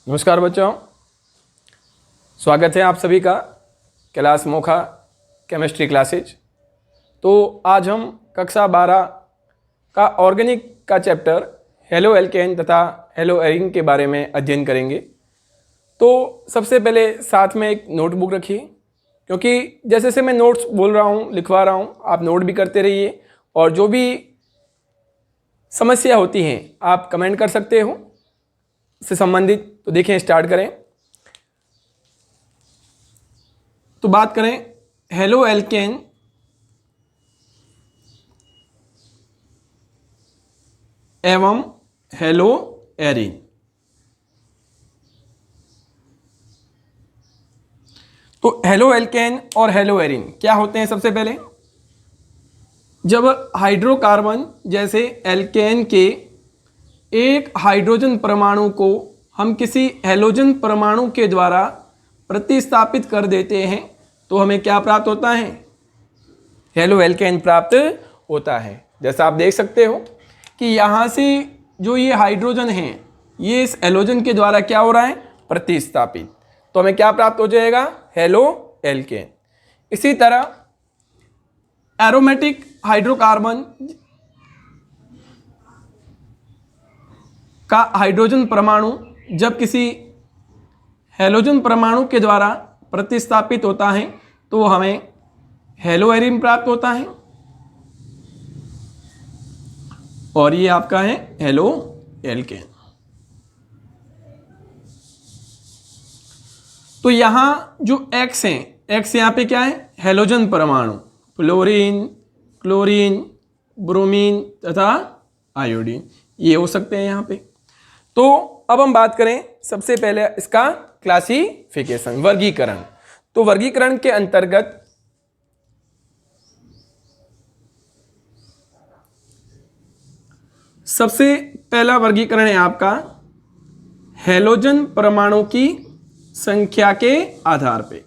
नमस्कार बच्चों, स्वागत है आप सभी का क्लास मोखा केमिस्ट्री क्लासेज। तो आज हम कक्षा 12 का ऑर्गेनिक का चैप्टर हेलो एल्केन तथा हेलो एरीन के बारे में अध्ययन करेंगे। तो सबसे पहले साथ में एक नोटबुक रखिए, क्योंकि जैसे जैसे मैं नोट्स बोल रहा हूँ, लिखवा रहा हूँ, आप नोट भी करते रहिए और जो भी समस्या होती हैं आप कमेंट कर सकते हो से संबंधित। तो देखें, स्टार्ट करें। तो बात करें हेलो एल्केन एवं हेलो एरीन। तो हेलो एल्केन और हेलो एरीन क्या होते हैं? सबसे पहले, जब हाइड्रोकार्बन जैसे एल्केन के एक हाइड्रोजन परमाणु को हम किसी हैलोजन परमाणु के द्वारा प्रतिस्थापित कर देते हैं तो हमें क्या प्राप्त होता है? हेलो एल्केन प्राप्त होता है। जैसा आप देख सकते हो कि यहाँ से जो ये हाइड्रोजन है ये इस हैलोजन के द्वारा क्या हो रहा है? प्रतिस्थापित। तो हमें क्या प्राप्त हो जाएगा? Halo alkane. इसी तरह एरोमेटिक हाइड्रोकार्बन का हाइड्रोजन परमाणु जब किसी हैलोजन परमाणु के द्वारा प्रतिस्थापित होता है तो हमें हेलो एरीन प्राप्त होता है, और ये आपका है हेलो एल्केन। तो यहां जो X है, X यहां पे क्या है? हैलोजन परमाणु, फ्लोरीन, क्लोरीन, ब्रोमीन तथा आयोडीन, ये हो सकते हैं यहां पे। तो अब हम बात करें सबसे पहले इसका क्लासिफिकेशन, वर्गीकरण। तो वर्गीकरण के अंतर्गत सबसे पहला वर्गीकरण है आपका हैलोजन परमाणु की संख्या के आधार पे।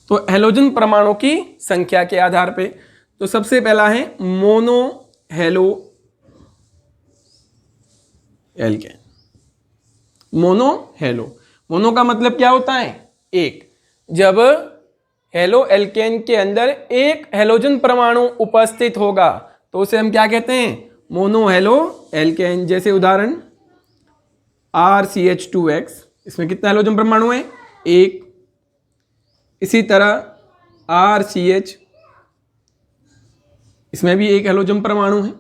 तो हैलोजन परमाणु की संख्या के आधार पे तो सबसे पहला है mono halo alkane. Mono hello, mono का मतलब क्या होता है? एक। जब हेलो एल्केन के अंदर एक हैलोजन परमाणु उपस्थित होगा तो उसे हम क्या कहते हैं? Mono halo alkane. जैसे उदाहरण RCH2X, इसमें कितना हैलोजन परमाणु है? एक। इसी तरह RCH, इसमें भी एक हैलोजन परमाणु है।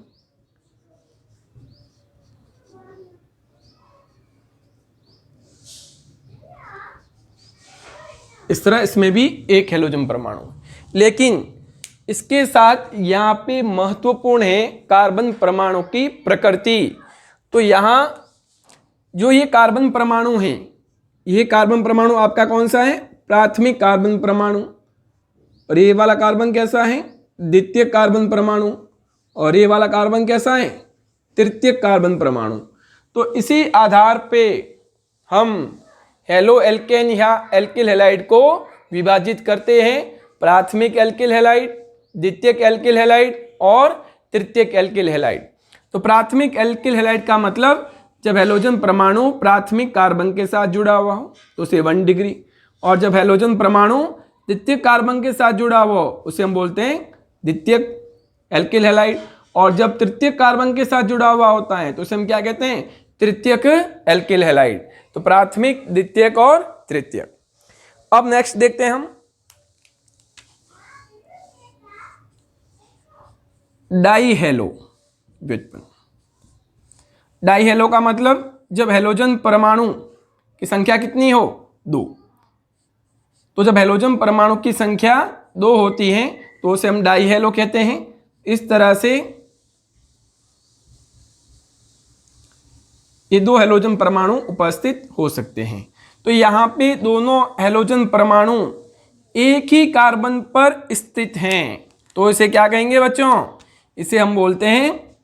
इस तरह इसमें भी एक हैलोजन परमाणु, लेकिन इसके साथ यहां पे महत्वपूर्ण है कार्बन परमाणु की प्रकृति। तो यहां जो ये कार्बन परमाणु है, ये कार्बन परमाणु आपका कौन सा है? प्राथमिक कार्बन परमाणु। और ये वाला कार्बन कैसा है? द्वितीय कार्बन परमाणु। और ये वाला कार्बन कैसा है? तृतीय कार्बन परमाणु। तो इसी आधार पे हम हेलो एल्केन या एल्किल हैलाइड को विभाजित करते हैं। प्राथमिक एल्किल हैलाइड, द्वितीयक एल्किल हैलाइड और तृतीयक एल्किल हैलाइड। तो प्राथमिक एल्किल हैलाइड का मतलब जब हैलोजन परमाणु प्राथमिक कार्बन के साथ जुड़ा हुआ हो तो उसे 1 डिग्री, और जब हैलोजन परमाणु द्वितीय कार्बन के साथ जुड़ा हुआ हो उसे हम बोलते हैं द्वितीयक एल्किल हैलाइड, और जब तृतीय कार्बन के साथ जुड़ा हुआ होता है तो उसे हम क्या कहते हैं? तृतीयक एल्किल हैलाइड। तो प्राथमिक, द्वितीयक और तृतीयक। अब नेक्स्ट देखते हैं हम डाईहेलो व्युत्पन्न। डाईहेलो का मतलब जब हैलोजन परमाणु की संख्या कितनी हो? 2। तो जब हैलोजन परमाणु की संख्या 2 होती है तो उसे हम डाईहेलो कहते हैं। इस तरह से ये 2 हैलोजन परमाणु उपस्थित हो सकते हैं। तो यहां पे दोनों हैलोजन परमाणु एक ही कार्बन पर स्थित हैं तो इसे क्या कहेंगे बच्चों? इसे हम बोलते हैं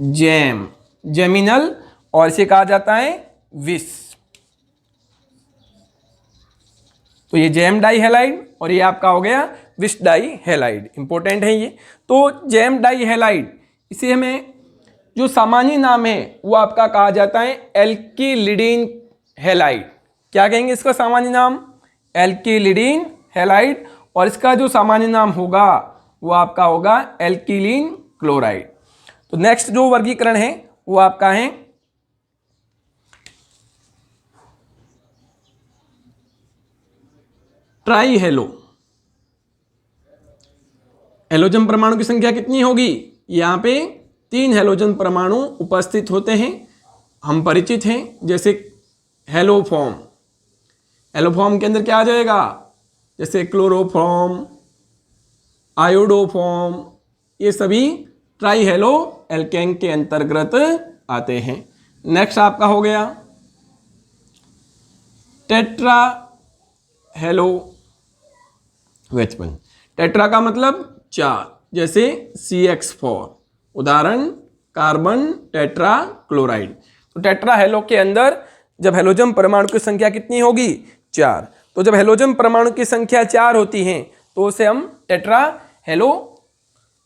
जैम, जेमिनल, और इसे कहा जाता है विष। तो ये जैम डाईहैलाइड और ये आपका हो गया विश डाई हैलाइड, इंपॉर्टेंट है ये। तो जैम डाई हैलाइड, इसे हमें जो सामान्य नाम है वो आपका कहा जाता है एल्किलिडीन हैलाइड। क्या कहेंगे इसका सामान्य नाम? एल्किलिडीन हैलाइड। और इसका जो सामान्य नाम होगा वो आपका होगा एल्किलीन क्लोराइड। तो नेक्स्ट जो वर्गीकरण है वो आपका है ट्राई हेलो। हेलोजन परमाणु की संख्या कितनी होगी? यहाँ पे 3 हेलोजन परमाणु उपस्थित होते हैं, हम परिचित हैं। जैसे हेलोफॉर्म, हेलोफॉर्म के अंदर क्या आ जाएगा? जैसे क्लोरोफॉर्म, आयोडोफॉर्म, ये सभी ट्राई हेलो एल्केन के अंतर्गत आते हैं। नेक्स्ट आपका हो गया टेट्रा हेलो वेचपन। टेट्रा का मतलब 4, जैसे CH4, उदाहरण कार्बन टेट्रा क्लोराइड। तो टेट्रा हेलो के अंदर जब हेलोजन परमाणु की संख्या कितनी होगी? 4। तो जब हेलोजन परमाणु की संख्या 4 होती है तो उसे हम टेट्रा हेलो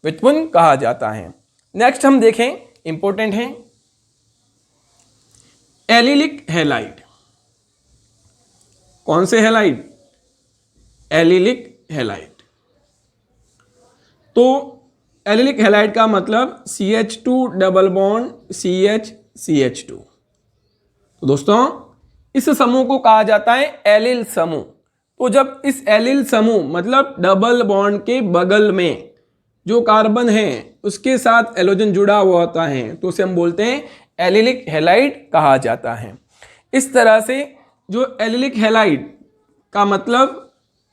व्युत्पन्न कहा जाता है। नेक्स्ट हम देखें, इंपॉर्टेंट है एलिलिक हैलाइड। कौन से हैलाइड? Allylic halide. तो एलिलिक हैलाइड का मतलब CH2 डबल बॉन्ड CH2। तो दोस्तों इस समूह को कहा जाता है एलिल समूह। तो जब इस एलिल समूह मतलब डबल बॉन्ड के बगल में जो कार्बन है उसके साथ एलोजन जुड़ा हुआ होता है तो उसे हम बोलते हैं एलिलिक हैलाइड कहा जाता है। इस तरह से जो एलिलिक हैलाइड का मतलब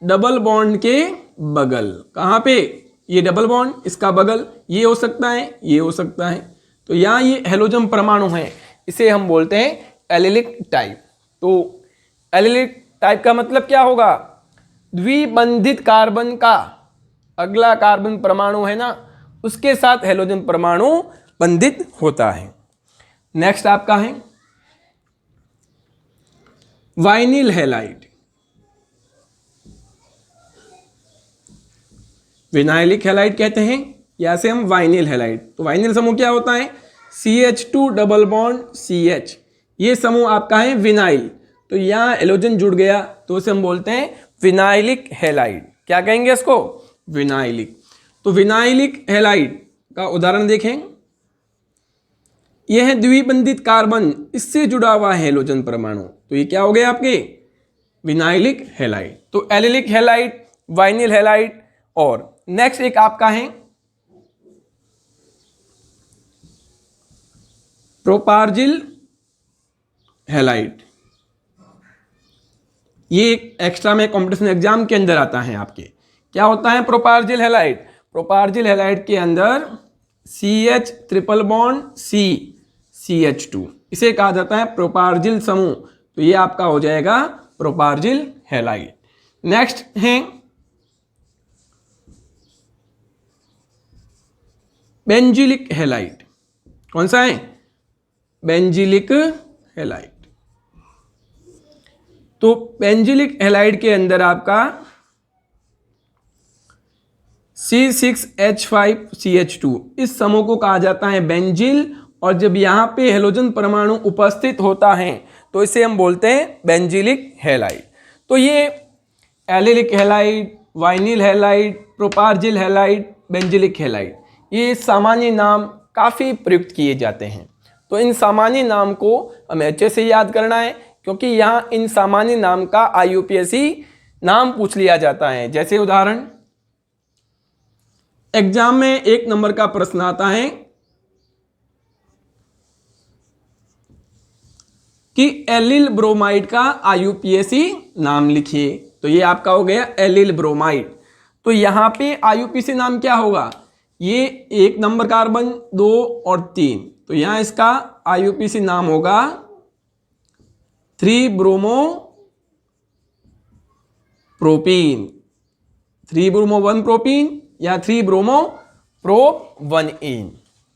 डबल बॉन्ड के बगल, कहाँ पे? ये डबल बॉन्ड, इसका बगल, ये हो सकता है, ये हो सकता है। तो यहाँ ये हेलोजन परमाणु है, इसे हम बोलते हैं एलिलिक टाइप। तो एलिलिक टाइप का मतलब क्या होगा? द्विबंधित कार्बन का अगला कार्बन परमाणु है ना, उसके साथ हेलोजन परमाणु बंधित होता है। नेक्स्ट आपका है वाइनिल हैलाइड। विनाइलिक हैलाइड कहते हैं या से हम वाइनिल हैलाइड। तो वाइनिल समूह क्या होता है? CH2 डबल बॉन्ड CH, ये समूह आपका है विनाइल। तो यहाँ एलोजन जुड़ गया तो उसे हम बोलते हैं विनाइलिक हैलाइड। क्या कहेंगे इसको? विनाइलिक। तो विनाइलिक हैलाइड का उदाहरण देखें, यह है द्विबंधित कार्बन, इससे जुड़ा हुआ है हेलोजन परमाणु। तो ये क्या हो गया आपके? Vinylic halide. तो एलिलिक हैलाइड, वाइनिल हैलाइड। और नेक्स्ट एक आपका है प्रोपार्जिल हैलाइड। ये एक्स्ट्रा में कंपटीशन एग्जाम के अंदर आता है आपके। क्या होता है प्रोपार्जिल हैलाइड? प्रोपार्जिल हैलाइड के अंदर CH triple bond C CH2, इसे कहा जाता है प्रोपार्जिल समूह। तो ये आपका हो जाएगा प्रोपार्जिल हैलाइड। नेक्स्ट है बेंजिलिक हैलाइड। कौन सा है? Benzylic halide. तो बेंजिलिक हैलाइड के अंदर आपका C6H5CH2, इस समूह को कहा जाता है बेंजिल। और जब यहाँ पे हेलोजन परमाणु उपस्थित होता है तो इसे हम बोलते हैं बेंजिलिक हैलाइड। तो ये allylic halide, vinyl halide, propargyl halide, benzylic halide, ये सामान्य नाम काफ़ी प्रयुक्त किए जाते हैं। तो इन सामान्य नाम को हमें अच्छे से याद करना है क्योंकि यहाँ इन सामान्य नाम का IUPAC नाम पूछ लिया जाता है। जैसे उदाहरण एग्जाम में 1 नंबर का प्रश्न आता है कि एलिल ब्रोमाइड का IUPAC नाम लिखिए। तो ये आपका हो गया एलिल ब्रोमाइड। तो यहाँ पे IUPAC नाम क्या होगा? ये 1 नंबर कार्बन, 2 और 3। तो यहाँ इसका IUPAC नाम होगा 3 ब्रोमो प्रोपीन, 3 ब्रोमो 1 प्रोपीन या 3 ब्रोमो प्रोप 1इन।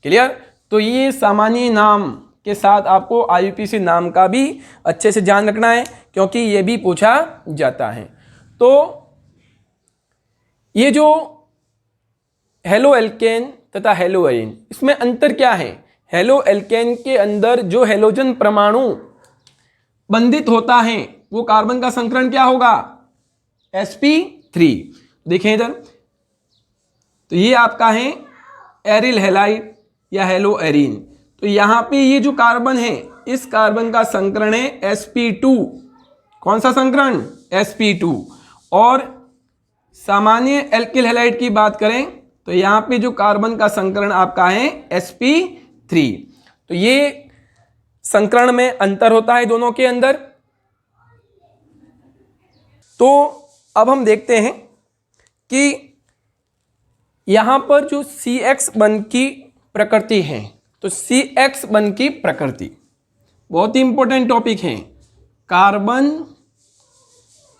क्लियर? तो ये सामान्य नाम के साथ आपको IUPAC नाम का भी अच्छे से ध्यान रखना है क्योंकि ये भी पूछा जाता है। तो ये जो हेलो एल्केन तथा हेलो एरीन, इसमें अंतर क्या है? हेलो एल्केन के अंदर जो हेलोजन परमाणु बंधित होता है वो कार्बन का संकरण क्या होगा? sp3। देखें इधर, तो ये आपका है एरिल हैलाइड या हेलो एरीन। तो यहाँ पे ये जो कार्बन है, इस कार्बन का संकरण है sp2। कौन सा संकरण? sp2। और सामान्य एल्किल हैलाइड की बात करें तो यहाँ पे जो कार्बन का संकरण आपका है sp3। तो ये संकरण में अंतर होता है दोनों के अंदर। तो अब हम देखते हैं कि यहाँ पर जो CX बंध की प्रकृति है, तो CX बंध की प्रकृति बहुत ही इंपॉर्टेंट टॉपिक है। कार्बन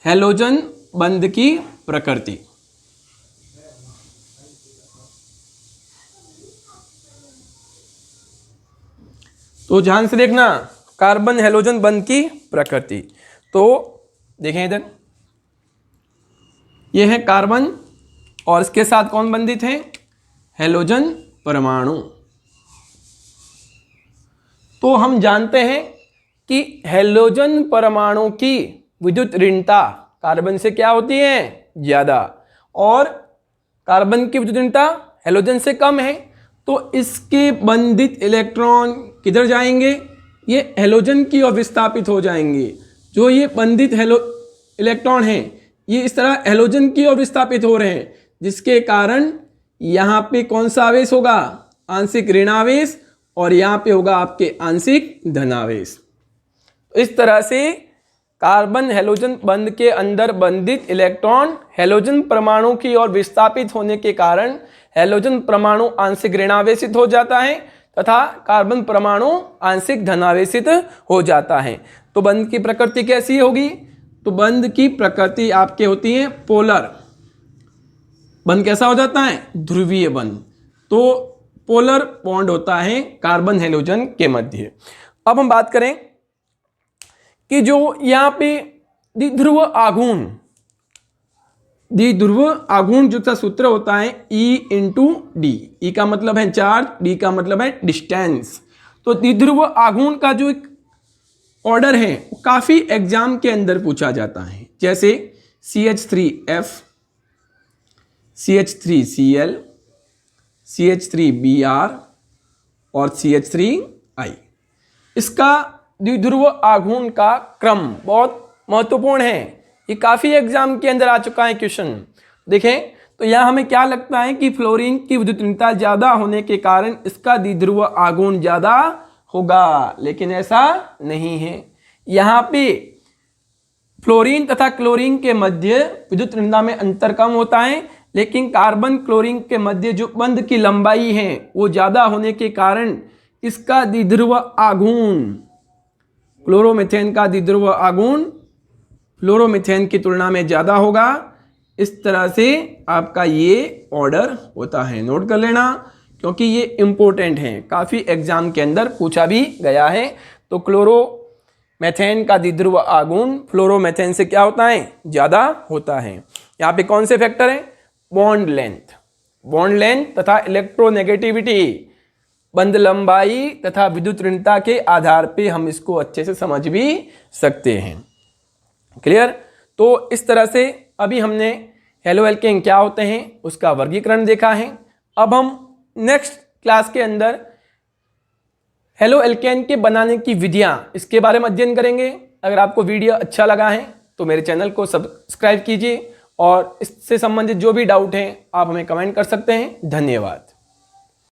हैलोजन बंध की प्रकृति। तो ध्यान से देखना, कार्बन हैलोजन बंध की प्रकृति। तो देखें इधर, यह है कार्बन और इसके साथ कौन बंधित है? हैलोजन परमाणु। तो हम जानते हैं कि हैलोजन परमाणु की विद्युत ऋणता कार्बन से क्या होती है? ज्यादा, और कार्बन की विद्युत ऋणता हैलोजन से कम है। तो इसके बंधित इलेक्ट्रॉन किधर जाएंगे? ये हैलोजन की ओर विस्थापित हो जाएंगे। जो ये बंधित इलेक्ट्रॉन हैं, ये इस तरह हैलोजन की ओर विस्थापित हो रहे हैं, जिसके कारण यहाँ पे कौन सा आवेश होगा? आंशिक ऋणावेश, और यहाँ पे होगा आपके आंशिक धनावेश। इस तरह से कार्बन हैलोजन बंध के अंदर बंधित इलेक्ट्रॉन हैलोजन परमाणु की ओर विस्थापित होने के कारण हैलोजन परमाणु आंशिक ऋणावेशित हो जाता है तथा कार्बन परमाणु आंशिक धनावेशित हो जाता है। तो बंध की प्रकृति कैसी होगी? तो बंध की प्रकृति आपके होती है पोलर। बंध कैसा हो जाता है? ध्रुवीय बंध। तो पोलर बॉन्ड होता है कार्बन हैलोजन के मध्य। अब हम बात करें कि जो यहाँ पे द्विध्रुव आघूर्ण, द्विध्रुव आघूर्ण जो सा सूत्र होता है E/D। E का मतलब है चार्ज, D का मतलब है डिस्टेंस। तो द्विध्रुव आघूर्ण का जो एक ऑर्डर है वो काफी एग्जाम के अंदर पूछा जाता है, जैसे CH3F, CH3Cl, CH3Br और CH3I। इसका द्विध्रुव आघूर्ण का क्रम बहुत महत्वपूर्ण है। ये काफी एग्जाम के अंदर आ चुका है क्वेश्चन। देखें तो यहाँ हमें क्या लगता है कि फ्लोरीन की विद्युत ऋणता ज्यादा होने के कारण इसका द्विध्रुव आघूर्ण ज्यादा होगा, लेकिन ऐसा नहीं है। यहाँ पे फ्लोरीन तथा क्लोरीन के मध्य विद्युत ऋणता में अंतर कम होता है, लेकिन कार्बन क्लोरीन के मध्य जो बंध की लंबाई है वो ज्यादा होने के कारण इसका द्विध्रुव आघूर्ण, क्लोरोमीथेन का द्विध्रुव आघूर्ण फ्लोरोमीथेन की तुलना में ज्यादा होगा। इस तरह से आपका ये ऑर्डर होता है, नोट कर लेना, क्योंकि ये इंपॉर्टेंट है, काफी एग्जाम के अंदर पूछा भी गया है। तो क्लोरोमीथेन का द्विध्रुव आघूर्ण फ्लोरोमीथेन से क्या होता है? ज्यादा होता है। यहाँ पे कौन से फैक्टर है? बॉन्ड लेंथ, बॉन्ड लेंथ तथा इलेक्ट्रोनेगेटिविटी, बंध लंबाई तथा विद्युत ऋणता के आधार पे हम इसको अच्छे से समझ भी सकते हैं। क्लियर? तो इस तरह से अभी हमने हेलो एल्केन क्या होते हैं उसका वर्गीकरण देखा है। अब हम नेक्स्ट क्लास के अंदर हेलो एल्केन के बनाने की विधियां, इसके बारे में अध्ययन करेंगे। अगर आपको वीडियो अच्छा लगा है तो मेरे चैनल को सब्सक्राइब कीजिए, और इससे संबंधित जो भी डाउट हैं आप हमें कमेंट कर सकते हैं। धन्यवाद।